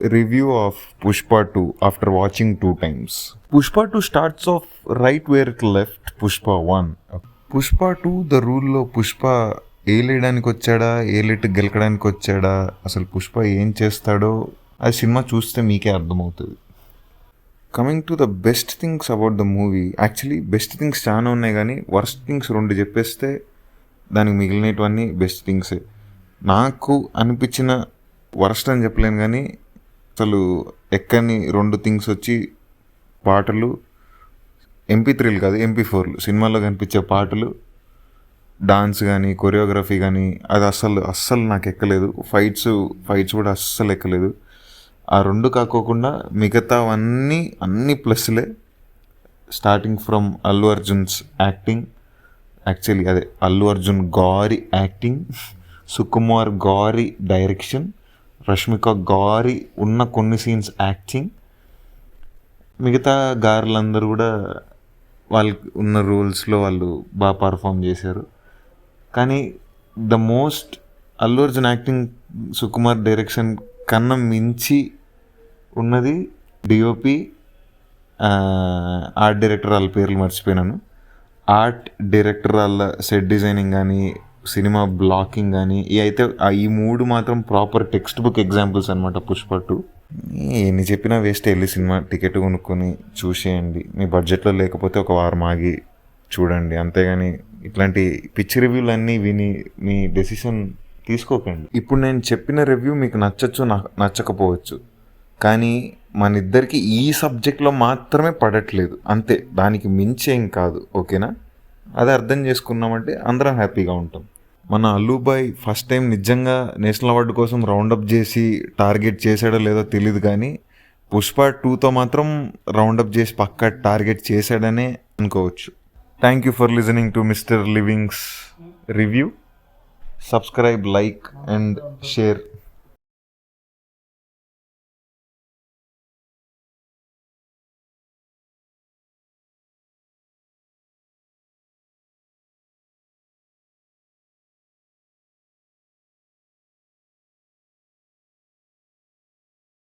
Review of Pushpa 2 after watching 2 times. Pushpa 2 starts off right where it left Pushpa 1. Pushpa 2 the rule Pushpa ఏలేయడానికి వచ్చాడా ఏలేట్ గెలకడానికి వచ్చాడా అసలు పుష్ప ఏం చేస్తాడో ఆ సినిమా చూస్తే మీకే అర్థమవుతుంది. Coming to the best things about the movie, actually best things చాలా ఉన్నాయి కానీ వర్స్ట్ థింగ్స్ 2 చెప్పేస్తే దానికి మిగిలినవన్నీ బెస్ట్ థింగ్సే. నాకు అనిపించిన వర్స్ట్ అని చెప్పలేను కానీ అసలు ఎక్కని 2 థింగ్స్ వచ్చి పాటలు, MP3లు కాదు MP4లు, సినిమాలో కనిపించే పాటలు, డాన్స్ కానీ కొరియోగ్రఫీ కానీ అది అస్సలు నాకు ఎక్కలేదు. ఫైట్స్ కూడా అస్సలు ఎక్కలేదు. ఆ 2 కాకోకుండా మిగతావన్నీ ప్లస్లే. Starting from Allu Arjun's acting, actually అదే అల్లు అర్జున్ గారి యాక్టింగ్, సుకుమార్ గారి డైరెక్షన్, రష్మిక గారి ఉన్న కొన్ని సీన్స్ యాక్టింగ్, మిగతా గారులందరూ కూడా వాళ్ళకి ఉన్న రోల్స్లో వాళ్ళు బాగా పర్ఫామ్ చేశారు. కానీ the most Allu Arjun acting, Sukumar direction కన్నా మించి ఉన్నది డిఓపి, ఆర్ట్ డైరెక్టర్ వాళ్ళ పేర్లు మర్చిపోయినాను. ఆర్ట్ డైరెక్టర్ వాళ్ళ సెట్ డిజైనింగ్ కానీ సినిమా బ్లాకింగ్ కానీ ఈ 3 మాత్రం ప్రాపర్ టెక్స్ట్ బుక్ ఎగ్జాంపుల్స్ అనమాట. పుష్ప 2 ఎన్ని చెప్పినా వేస్ట్. వెళ్ళి సినిమా టికెట్ కొనుక్కొని చూసేయండి. మీ బడ్జెట్లో లేకపోతే ఒక వారం ఆగి చూడండి, అంతేగాని ఇట్లాంటి పిచ్చి రివ్యూలు అన్నీ విని మీ డెసిషన్ తీసుకోకండి. ఇప్పుడు నేను చెప్పిన రివ్యూ మీకు నచ్చచ్చు, నచ్చకపోవచ్చు, కానీ మన ఇద్దరికి ఈ సబ్జెక్ట్లో మాత్రమే పడట్లేదు అంతే, దానికి మించేం కాదు. ఓకేనా? అది అర్థం చేసుకున్నామంటే అందరం హ్యాపీగా ఉంటాం. మన అల్లుబాయ్ ఫస్ట్ టైం నిజంగా నేషనల్ అవార్డు కోసం రౌండప్ చేసి టార్గెట్ చేశాడో లేదో తెలియదు, కానీ పుష్ప 2తో మాత్రం రౌండప్ చేసి పక్కా టార్గెట్ చేశాడనే అనుకోవచ్చు. Thank you for listening to mister livings review. Subscribe, like and share.